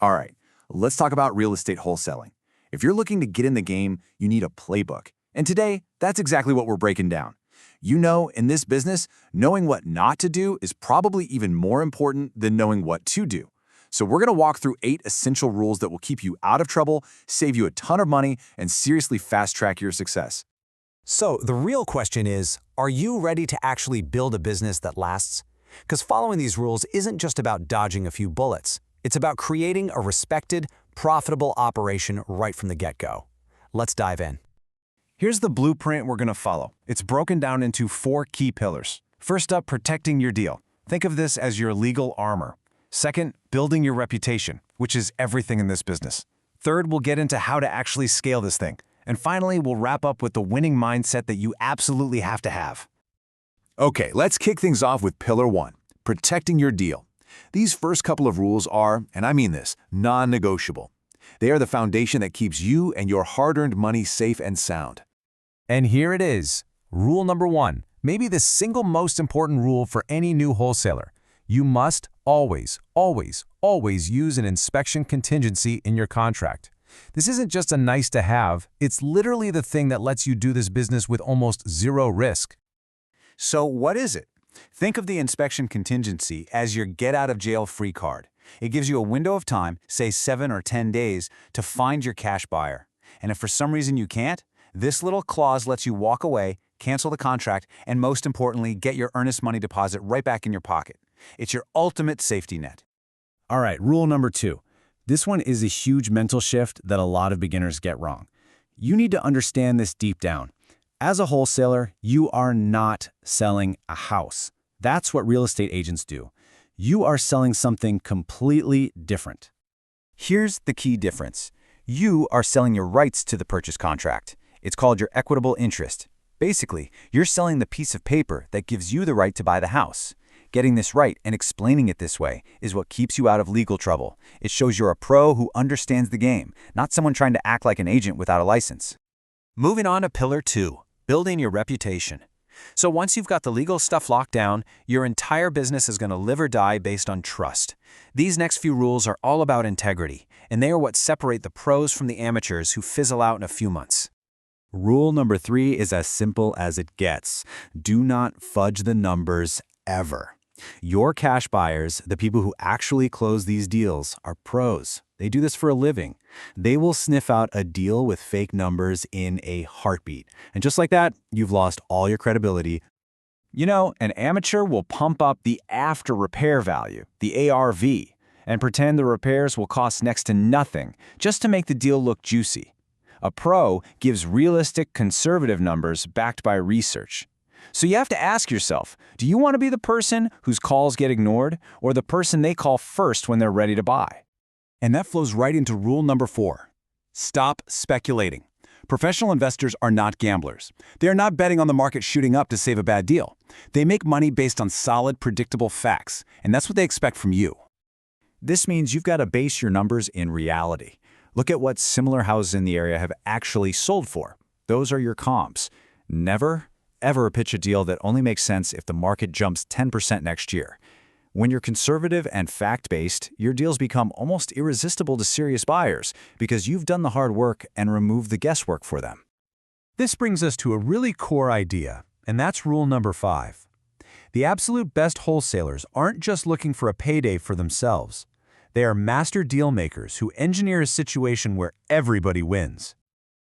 All right, let's talk about real estate wholesaling. If you're looking to get in the game, you need a playbook. And today, that's exactly what we're breaking down. You know, in this business, knowing what not to do is probably even more important than knowing what to do. So we're going to walk through 8 essential rules that will keep you out of trouble, save you a ton of money, and seriously fast-track your success. So the real question is, are you ready to actually build a business that lasts? Because following these rules isn't just about dodging a few bullets. It's about creating a respected, profitable operation right from the get-go. Let's dive in. Here's the blueprint we're going to follow. It's broken down into 4 key pillars. First up, protecting your deal. Think of this as your legal armor. Second, building your reputation, which is everything in this business. Third, we'll get into how to actually scale this thing. And finally, we'll wrap up with the winning mindset that you absolutely have to have. Okay, let's kick things off with Pillar 1, protecting your deal. These first couple of rules are, and I mean this, non-negotiable. They are the foundation that keeps you and your hard-earned money safe and sound. And here it is. Rule number 1, maybe the single most important rule for any new wholesaler. You must always, always, always use an inspection contingency in your contract. This isn't just a nice to have, it's literally the thing that lets you do this business with almost zero risk. So what is it? Think of the inspection contingency as your get-out-of-jail-free card. It gives you a window of time, say 7 or 10 days, to find your cash buyer. And if for some reason you can't, this little clause lets you walk away, cancel the contract, and most importantly, get your earnest money deposit right back in your pocket. It's your ultimate safety net. All right, rule number 2. This one is a huge mental shift that a lot of beginners get wrong. You need to understand this deep down. As a wholesaler, you are not selling a house. That's what real estate agents do. You are selling something completely different. Here's the key difference. You are selling your rights to the purchase contract. It's called your equitable interest. Basically, you're selling the piece of paper that gives you the right to buy the house. Getting this right and explaining it this way is what keeps you out of legal trouble. It shows you're a pro who understands the game, not someone trying to act like an agent without a license. Moving on to Pillar 2, building your reputation. So once you've got the legal stuff locked down, your entire business is going to live or die based on trust. These next few rules are all about integrity, and they are what separate the pros from the amateurs who fizzle out in a few months. Rule number 3 is as simple as it gets. Do not fudge the numbers ever. Your cash buyers, the people who actually close these deals, are pros. They do this for a living. They will sniff out a deal with fake numbers in a heartbeat. And just like that, you've lost all your credibility. You know, an amateur will pump up the after repair value, the ARV, and pretend the repairs will cost next to nothing just to make the deal look juicy. A pro gives realistic, conservative numbers backed by research. So you have to ask yourself, do you want to be the person whose calls get ignored or the person they call first when they're ready to buy? And that flows right into rule number 4. Stop speculating. Professional investors are not gamblers. They are not betting on the market shooting up to save a bad deal. They make money based on solid, predictable facts, and that's what they expect from you. This means you've got to base your numbers in reality. Look at what similar houses in the area have actually sold for. Those are your comps. Never, ever pitch a deal that only makes sense if the market jumps 10% next year. When you're conservative and fact-based, your deals become almost irresistible to serious buyers because you've done the hard work and removed the guesswork for them. This brings us to a really core idea, and that's rule number 5. The absolute best wholesalers aren't just looking for a payday for themselves. They are master deal makers who engineer a situation where everybody wins.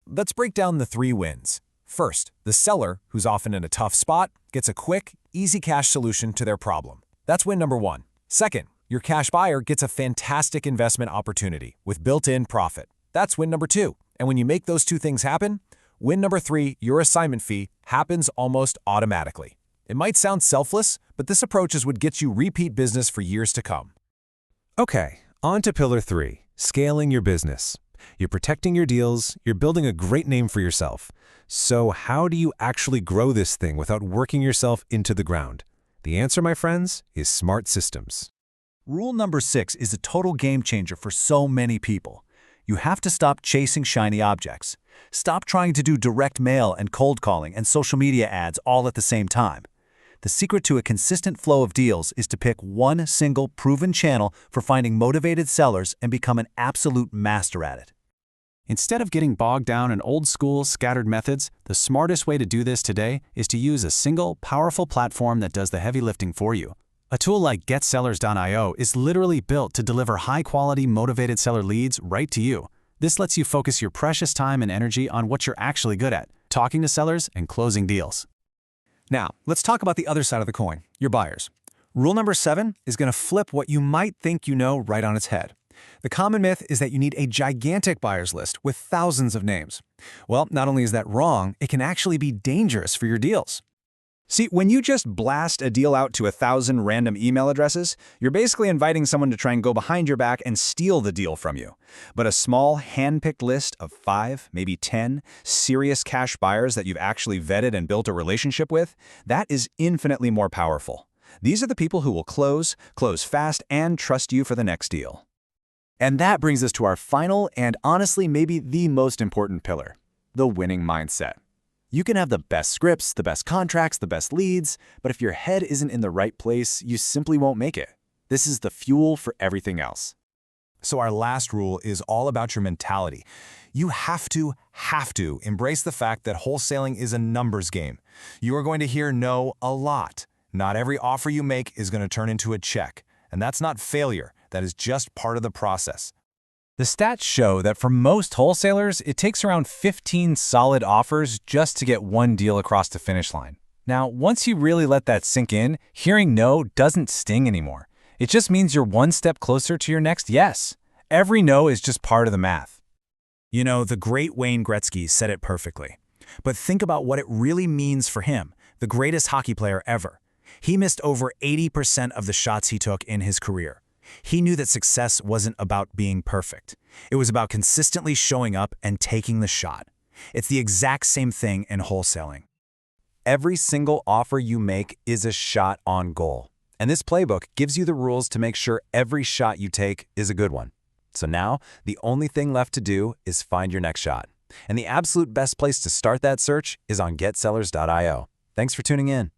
Let's break down the 3 wins. First, the seller, who's often in a tough spot, gets a quick, easy cash solution to their problem. That's win number 1. Second, your cash buyer gets a fantastic investment opportunity with built-in profit. That's win number 2. And when you make those 2 things happen, win number 3, your assignment fee, happens almost automatically. It might sound selfless, but this approach is what gets you repeat business for years to come. Okay, on to Pillar 3, scaling your business. You're protecting your deals, you're building a great name for yourself. So how do you actually grow this thing without working yourself into the ground? The answer, my friends, is smart systems. Rule number 6 is a total game changer for so many people. You have to stop chasing shiny objects. Stop trying to do direct mail and cold calling and social media ads all at the same time. The secret to a consistent flow of deals is to pick one single proven channel for finding motivated sellers and become an absolute master at it. Instead of getting bogged down in old-school, scattered methods, the smartest way to do this today is to use a single, powerful platform that does the heavy lifting for you. A tool like GetSellers.io is literally built to deliver high-quality, motivated seller leads right to you. This lets you focus your precious time and energy on what you're actually good at, talking to sellers and closing deals. Now, let's talk about the other side of the coin, your buyers. Rule number 7 is going to flip what you might think you know right on its head. The common myth is that you need a gigantic buyers list with thousands of names. Well, not only is that wrong, it can actually be dangerous for your deals. See, when you just blast a deal out to 1,000 random email addresses, you're basically inviting someone to try and go behind your back and steal the deal from you. But a small, hand-picked list of 5, maybe 10 serious cash buyers that you've actually vetted and built a relationship with, that is infinitely more powerful. These are the people who will close fast, and trust you for the next deal. And that brings us to our final and honestly maybe the most important pillar, the winning mindset. You can have the best scripts, the best contracts, the best leads, but if your head isn't in the right place, you simply won't make it. This is the fuel for everything else. So our last rule is all about your mentality. You have to embrace the fact that wholesaling is a numbers game. You are going to hear no a lot. Not every offer you make is going to turn into a check. And that's not failure. That is just part of the process. The stats show that for most wholesalers, it takes around 15 solid offers just to get one deal across the finish line. Now, once you really let that sink in, hearing no doesn't sting anymore. It just means you're one step closer to your next yes. Every no is just part of the math. You know, the great Wayne Gretzky said it perfectly. But think about what it really means for him, the greatest hockey player ever. He missed over 80% of the shots he took in his career. He knew that success wasn't about being perfect. It was about consistently showing up and taking the shot. It's the exact same thing in wholesaling. Every single offer you make is a shot on goal. And this playbook gives you the rules to make sure every shot you take is a good one. So now, the only thing left to do is find your next shot. And the absolute best place to start that search is on GetSellers.io. Thanks for tuning in.